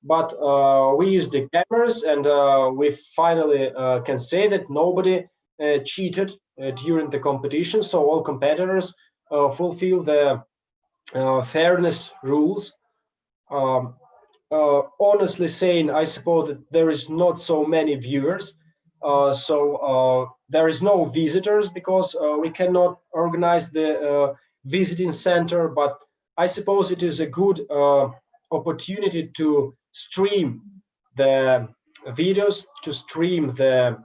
But we use the cameras, and we finally can say that nobody cheated during the competition. So all competitors fulfill the fairness rules. Honestly saying, I suppose that there is not so many viewers. So there is no visitors because we cannot organize the visiting center, but I suppose it is a good opportunity to stream the videos, to stream the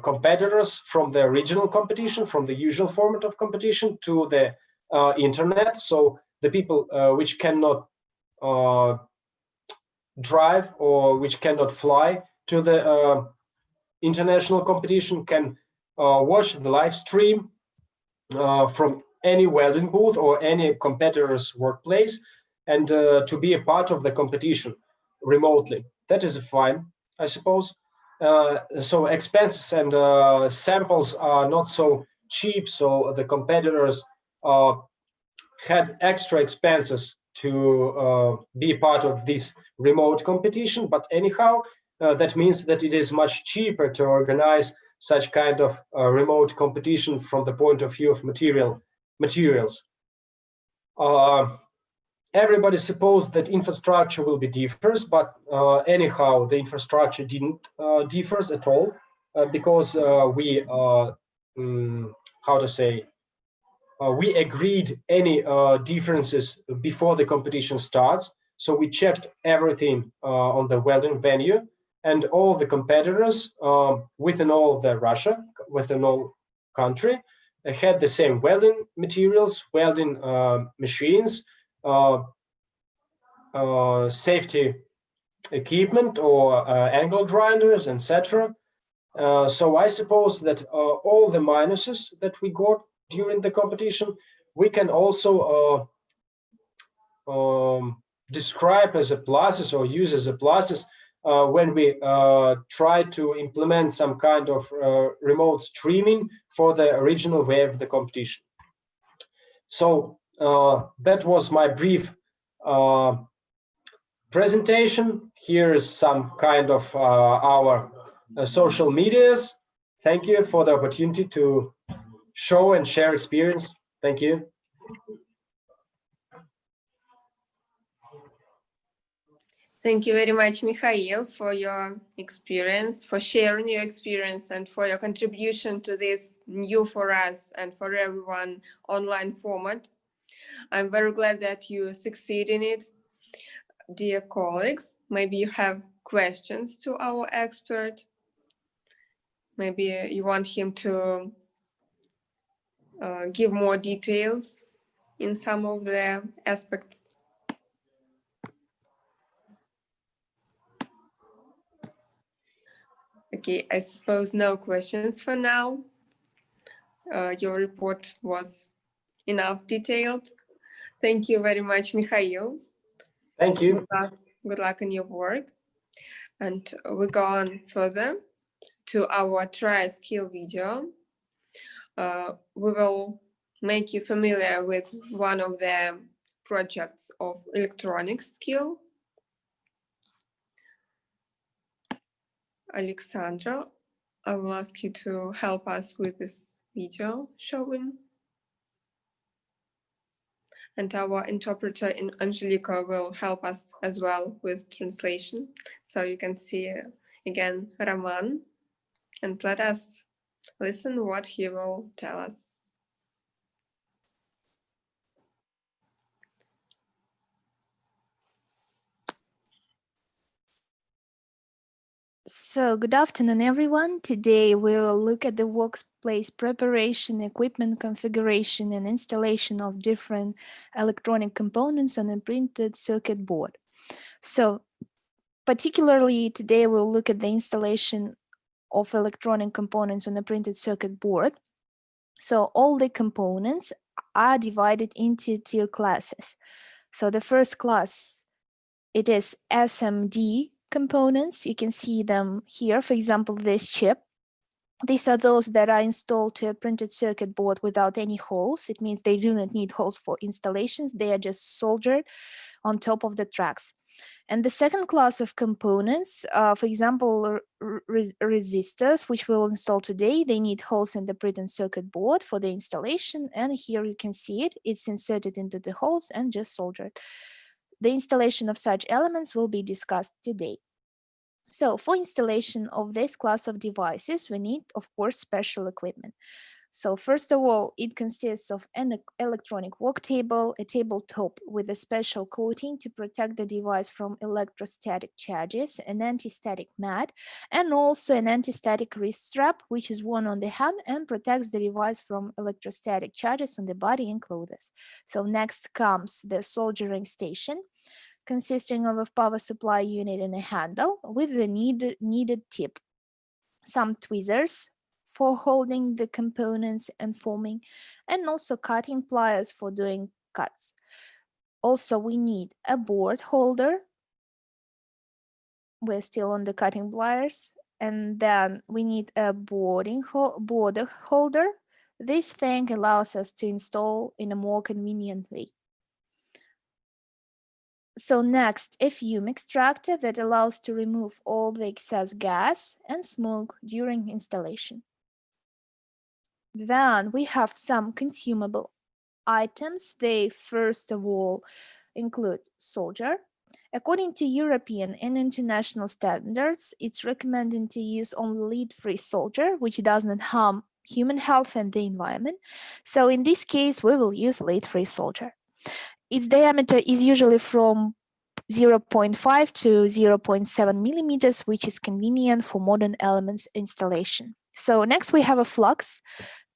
competitors from the regional competition, from the usual format of competition to the internet. So the people which cannot drive or which cannot fly to the international competition can watch the live stream from any welding booth or any competitor's workplace, and to be a part of the competition remotely. That is fine, I suppose. So expenses and samples are not so cheap, so the competitors had extra expenses to be part of this remote competition. But anyhow, that means that it is much cheaper to organize such kind of remote competition from the point of view of materials. Everybody supposed that infrastructure will be differs, but anyhow, the infrastructure didn't differs at all because we, how to say, we agreed any differences before the competition starts. So we checked everything on the welding venue, and all the competitors within all the Russia, within all country, had the same welding materials, welding machines, safety equipment or angle grinders, etc. So I suppose that all the minuses that we got during the competition, we can also describe as a pluses or use as a pluses when we try to implement some kind of remote streaming for the original way of the competition. So that was my brief presentation. Here is some kind of our social medias. Thank you for the opportunity to show and share experience. Thank you.
Thank you very much, Mikhail, for your experience, for sharing your experience, and for your contribution to this new for us and for everyone online format. I'm very glad that you succeed in it. Dear colleagues, maybe you have questions to our expert. Maybe you want him to give more details in some of the aspects. Okay, I suppose no questions for now. Your report was enough detailed. Thank you very much, Mikhail.
Thank you.
Good luck in your work. And we go on further to our try skill video. We will make you familiar with one of the projects of electronics skill. Alexandra, I will ask you to help us with this video showing. And our interpreter in Angelica will help us as well with translation. So you can see again Roman, and let us listen what he will tell us.
So, good afternoon, everyone. Today we will look at the workplace preparation, equipment configuration, and installation of different electronic components on a printed circuit board. So, particularly today we'll look at the installation of electronic components on a printed circuit board. So, all the components are divided into two classes. So, the first class, it is SMD components. You can see them here. For example, this chip. These are those that are installed to a printed circuit board without any holes. It means they do not need holes for installations. They are just soldered on top of the tracks. And the second class of components, for example, resistors, which we'll install today, they need holes in the printed circuit board for the installation. And here you can see it. It's inserted into the holes and just soldered. The installation of such elements will be discussed today. So for installation of this class of devices, we need, of course, special equipment. So first of all, it consists of an electronic work table, a tabletop with a special coating to protect the device from electrostatic charges, an anti-static mat, and also an anti-static wrist strap, which is worn on the hand and protects the device from electrostatic charges on the body and clothes. So next comes the soldering station, consisting of a power supply unit and a handle with the needed tip, some tweezers for holding the components and forming, and also cutting pliers for doing cuts. Also, we need a board holder. We're still on the cutting pliers. And then we need a board holder. This thing allows us to install in a more convenient way. So next, a fume extractor that allows to remove all the excess gas and smoke during installation. Then we have some consumable items. They first of all include solder. According to European and international standards, it's recommended to use only lead-free solder, which does not harm human health and the environment. So in this case, we will use lead-free solder. Its diameter is usually from 0.5 to 0.7 millimeters, which is convenient for modern elements installation. So next we have a flux.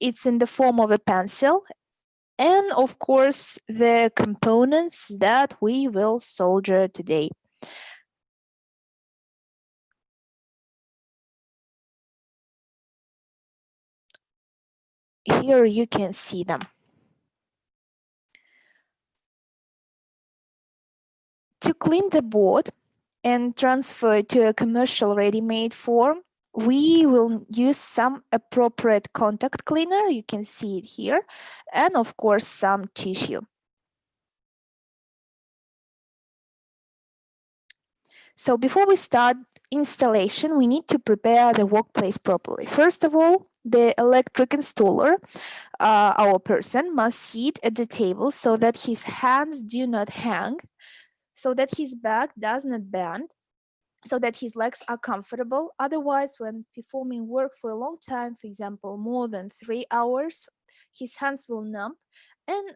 It's in the form of a pencil. And of course, the components that we will solder today. Here you can see them. To clean the board and transfer it to a commercial ready-made form, we will use some appropriate contact cleaner. You can see it here. And of course, some tissue. So before we start installation, we need to prepare the workplace properly. First of all, the electric installer, our person, must sit at the table so that his hands do not hang, so that his back does not bend, so that his legs are comfortable. Otherwise, when performing work for a long time, for example, more than 3 hours, his hands will numb, and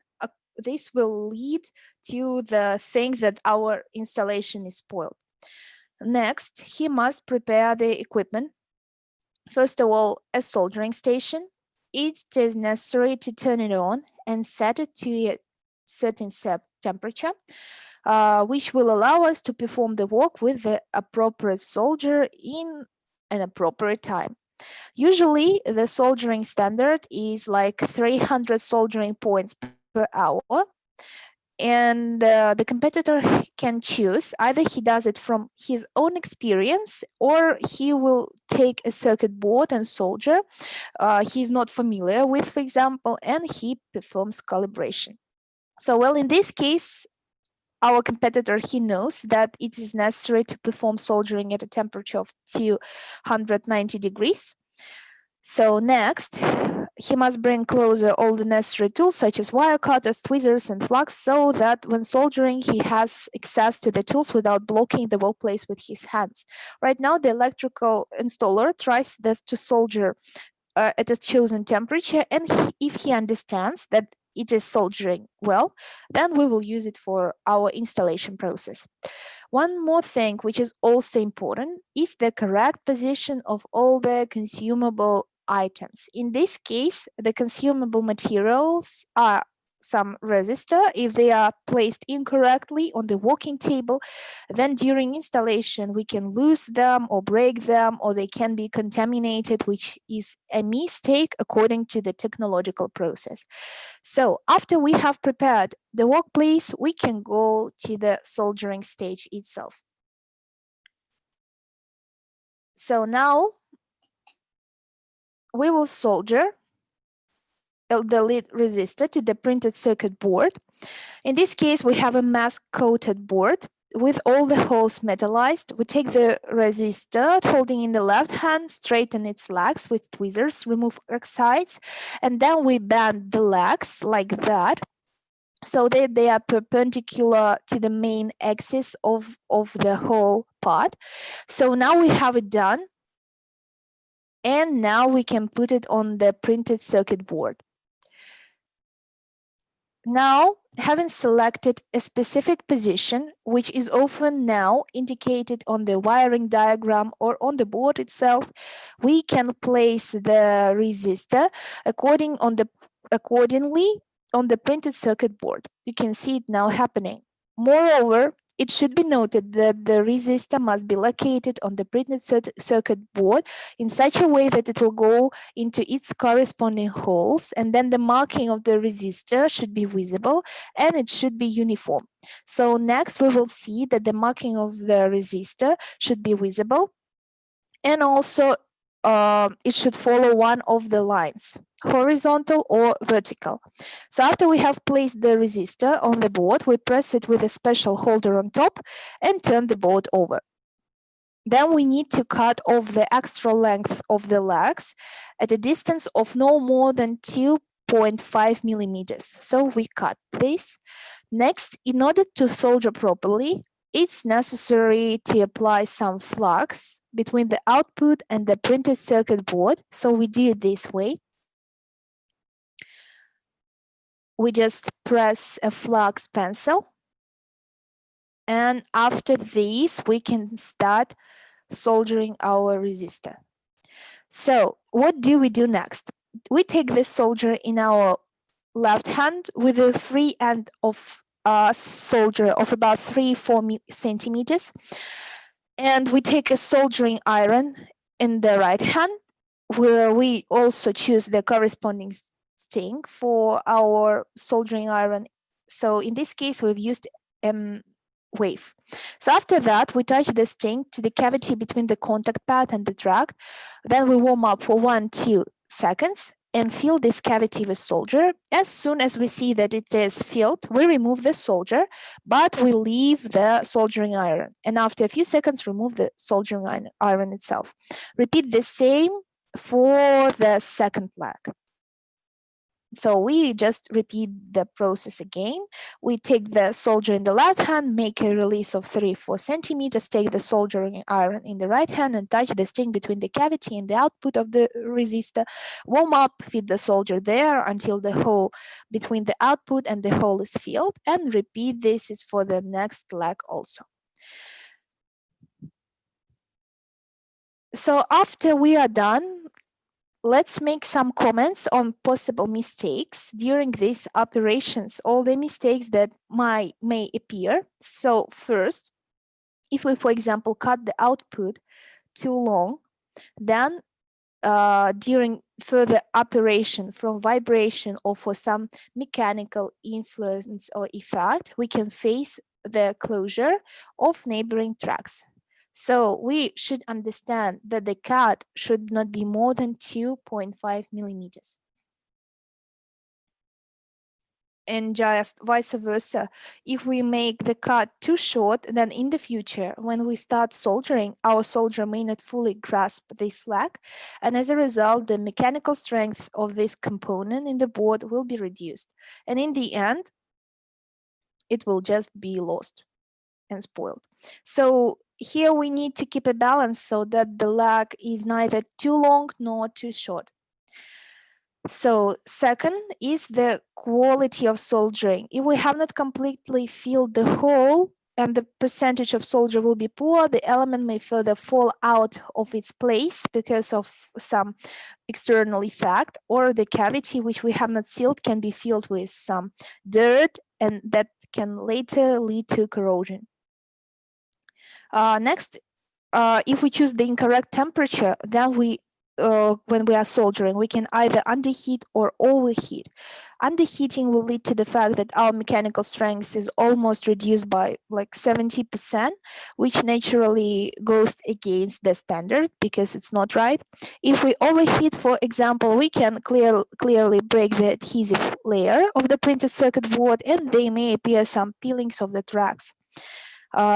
this will lead to the thing that our installation is spoiled. Next, he must prepare the equipment. First of all, a soldering station. It is necessary to turn it on and set it to a certain temperature, which will allow us to perform the work with the appropriate solder in an appropriate time. Usually, the soldering standard is like 300 soldering points per hour. And the competitor can choose, either he does it from his own experience, or he will take a circuit board and solder he's not familiar with, for example, and he performs calibration. So, well, in this case, our competitor, he knows that it is necessary to perform soldering at a temperature of 290 degrees. So next, he must bring closer all the necessary tools such as wire cutters, tweezers, and flux, so that when soldering, he has access to the tools without blocking the workplace with his hands. Right now, the electrical installer tries to solder at a chosen temperature, and if he understands that it is soldering well, then we will use it for our installation process. One more thing, which is also important, is the correct position of all the consumable items. In this case, the consumable materials are some resistor. If they are placed incorrectly on the working table, then during installation we can lose them or break them, or they can be contaminated, which is a mistake according to the technological process. So after we have prepared the workplace, we can go to the soldering stage itself. So now we will solder the lead resistor to the printed circuit board. In this case, we have a mask-coated board with all the holes metallized. We take the resistor, holding in the left hand, straighten its legs with tweezers, remove sides, and then we bend the legs like that, so that they are perpendicular to the main axis of the whole part. So now we have it done, and now we can put it on the printed circuit board. Now, having selected a specific position, which is often now indicated on the wiring diagram or on the board itself, we can place the resistor accordingly on the printed circuit board. You can see it now happening. Moreover, it should be noted that the resistor must be located on the printed circuit board in such a way that it will go into its corresponding holes, and then the marking of the resistor should be visible and it should be uniform. So next we will see that the marking of the resistor should be visible, and also it should follow one of the lines, horizontal or vertical. So after we have placed the resistor on the board, we press it with a special holder on top and turn the board over. Then we need to cut off the extra length of the legs at a distance of no more than 2.5 millimeters. So we cut this. Next, in order to solder properly, it's necessary to apply some flux between the output and the printed circuit board. So we do it this way. We just press a flux pencil, and after this we can start soldering our resistor. So what do we do next? We take the solder in our left hand with a free end of solder of about 3-4 centimeters, and we take a soldering iron in the right hand, where we also choose the corresponding sting for our soldering iron. So in this case we've used wave. So after that we attach the sting to the cavity between the contact pad and the drag. Then we warm up for 1-2 seconds and fill this cavity with solder. As soon as we see that it is filled, we remove the solder, but we leave the soldering iron. And after a few seconds, remove the soldering iron itself. Repeat the same for the second leg. So we just repeat the process again. We take the solder in the left hand, make a release of 3-4 centimeters, take the soldering iron in the right hand and touch the string between the cavity and the output of the resistor. Warm up, feed the solder there until the hole between the output and the hole is filled, and repeat this is for the next leg also. So after we are done, let's make some comments on possible mistakes during these operations, all the mistakes that may appear. So first, if we, for example, cut the output too long, then during further operation from vibration or for some mechanical influence or effect, we can face the closure of neighboring tracks. So we should understand that the cut should not be more than 2.5 millimeters. And just vice versa, if we make the cut too short, then in the future, when we start soldering, our solder may not fully grasp this slack, and as a result, the mechanical strength of this component in the board will be reduced. And in the end, it will just be lost and spoiled. So here we need to keep a balance so that the lag is neither too long nor too short. So second is the quality of soldering. If we have not completely filled the hole and the percentage of solder will be poor, the element may further fall out of its place because of some external effect, or the cavity which we have not sealed can be filled with some dirt, and that can later lead to corrosion. Next, if we choose the incorrect temperature, then when we are soldering, we can either underheat or overheat. Underheating will lead to the fact that our mechanical strength is almost reduced by like 70%, which naturally goes against the standard because it's not right. If we overheat, for example, we can clearly break the adhesive layer of the printed circuit board, and they may appear some peelings of the tracks.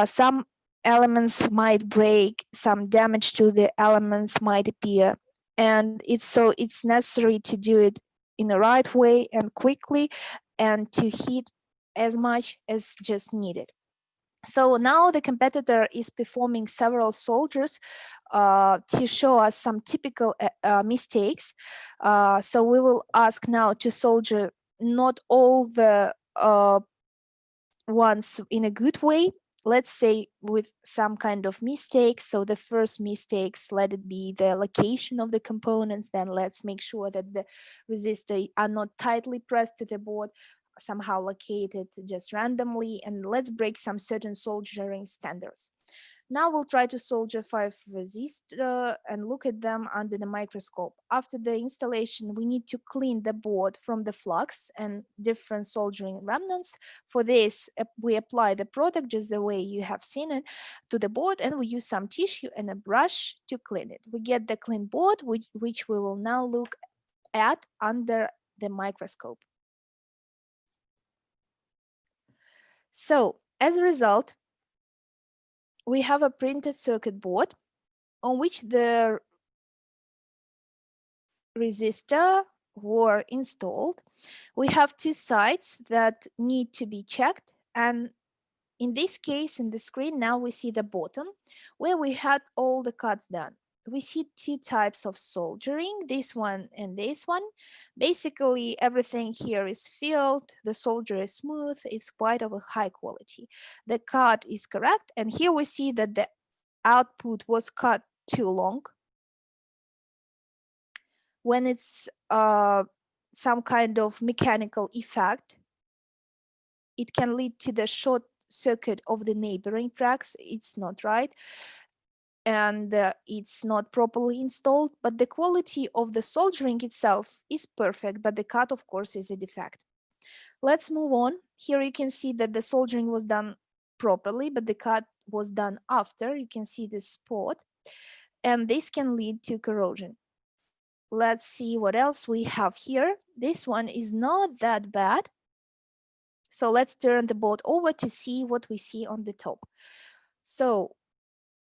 Some elements might break, some damage to the elements might appear, and it's necessary to do it in the right way and quickly, and to heat as much as just needed. So now the competitor is performing several solders to show us some typical mistakes. So we will ask now to solder not all the ones in a good way, let's say with some kind of mistake. So the first mistakes, let it be the location of the components. Then let's make sure that the resistors are not tightly pressed to the board, somehow located just randomly, and let's break some certain soldering standards. Now we'll try to solder 5 resistors and look at them under the microscope. After the installation, we need to clean the board from the flux and different soldering remnants. For this, we apply the product just the way you have seen it to the board, and we use some tissue and a brush to clean it. We get the clean board, which we will now look at under the microscope. So, as a result, we have a printed circuit board on which the resistor were installed. We have 2 sides that need to be checked, and in this case, in the screen now we see the bottom where we had all the cuts done. We see 2 types of soldering, this one and this one. Basically, everything here is filled, the solder is smooth, it's quite of a high quality. The cut is correct, and here we see that the output was cut too long. When it's some kind of mechanical effect, it can lead to the short circuit of the neighboring tracks. It's not right, and it's not properly installed, but the quality of the soldering itself is perfect, but the cut, of course, is a defect. Let's move on. Here you can see that the soldering was done properly, but the cut was done after. You can see this spot, and this can lead to corrosion. Let's see what else we have here. This one is not that bad. So let's turn the board over to see what we see on the top. So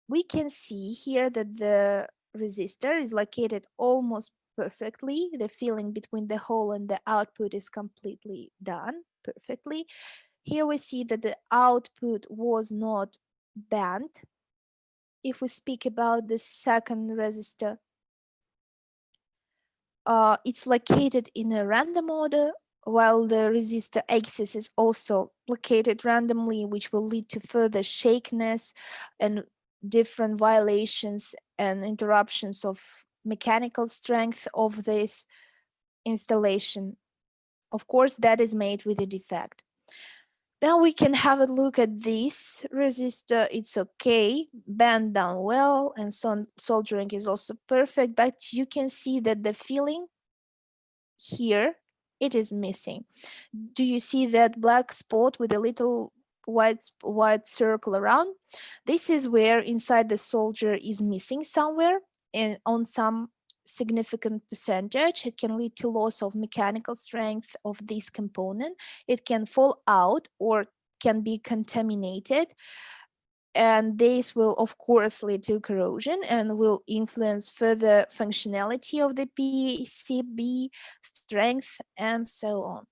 we can see here that the resistor is located almost perfectly. The filling between the hole and the output is completely done perfectly. Here we see that the output was not bent. If we speak about the second resistor, it's located in a random order, while the resistor axis is also located randomly, which will lead to further shakiness and different violations and interruptions of mechanical strength of this installation. Of course, that is made with a defect. Then we can have a look at this resistor. It's okay, bent down well, and soldering is also perfect, but you can see that the filling here, it is missing. Do you see that black spot with a little white circle around? This is where inside the solder is missing somewhere, and on some significant percentage, it can lead to loss of mechanical strength of this component. It can fall out or can be contaminated, and this will of course lead to corrosion and will influence further functionality of the PCB, strength, and so on.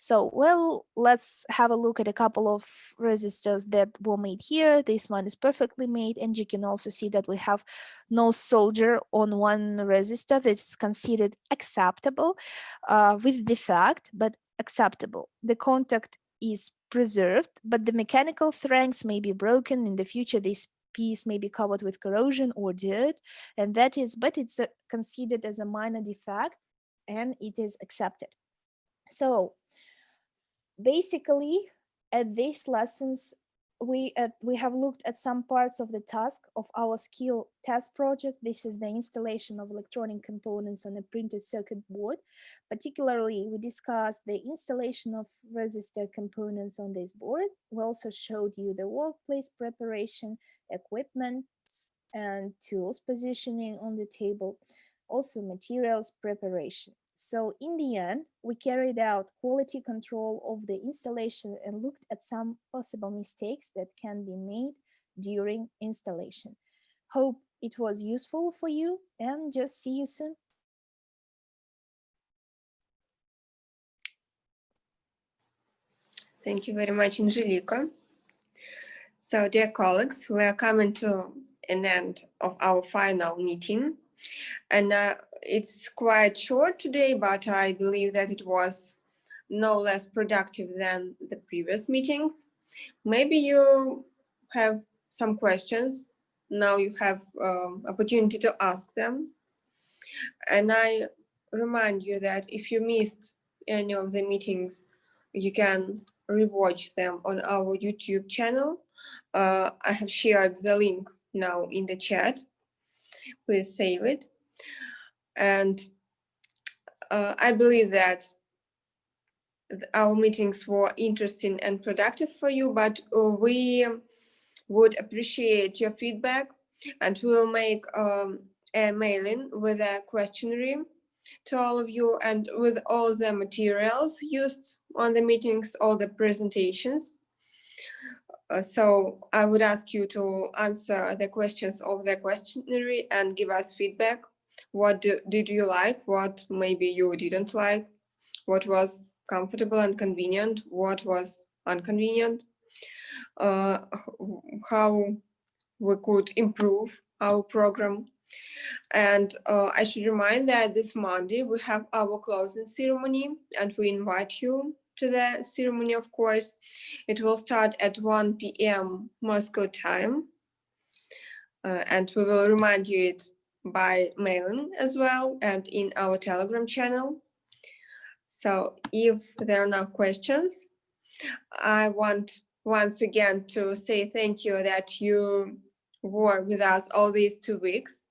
So, well, let's have a look at a couple of resistors that were made here. This one is perfectly made, and you can also see that we have no solder on one resistor that's considered acceptable, with defect, but acceptable. The contact is preserved, but the mechanical strengths may be broken. In the future, this piece may be covered with corrosion or dirt, and that is, but it's considered as a minor defect, and it is accepted. So, basically, at these lessons, we have looked at some parts of the task of our skill test project. This is the installation of electronic components on a printed circuit board. Particularly, we discussed the installation of resistor components on this board. We also showed you the workplace preparation, equipment and tools positioning on the table, also materials preparation. So in the end, we carried out quality control of the installation and looked at some possible mistakes that can be made during installation. Hope it was useful for you, and just see you soon.
Thank you very much, Angelica. So, dear colleagues, we are coming to an end of our final meeting. And it's quite short today, but I believe that it was no less productive than the previous meetings. Maybe you have some questions. Now you have opportunity to ask them. And I remind you that if you missed any of the meetings, you can rewatch them on our YouTube channel. I have shared the link now in the chat. Please save it. And I believe that our meetings were interesting and productive for you, but we would appreciate your feedback, and we will make a mailing with a questionnaire to all of you and with all the materials used on the meetings, all the presentations. So I would ask you to answer the questions of the questionnaire and give us feedback. What did you like? What maybe you didn't like? What was comfortable and convenient? What was inconvenient? How we could improve our program. And I should remind that this Monday we have our closing ceremony, and we invite you to the ceremony, of course. It will start at 1 p.m. Moscow time, and we will remind you it by mailing as well and in our Telegram channel. So if there are no questions, I want once again to say thank you that you were with us all these 2 weeks,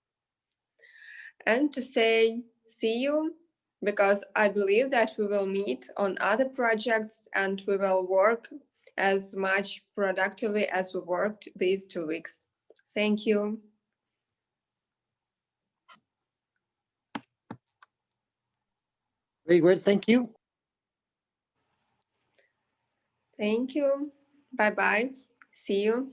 and to say see you, because I believe that we will meet on other projects and we will work as much productively as we worked these 2 weeks. Thank you.
Very good. Thank you.
Thank you. Bye-bye. See you.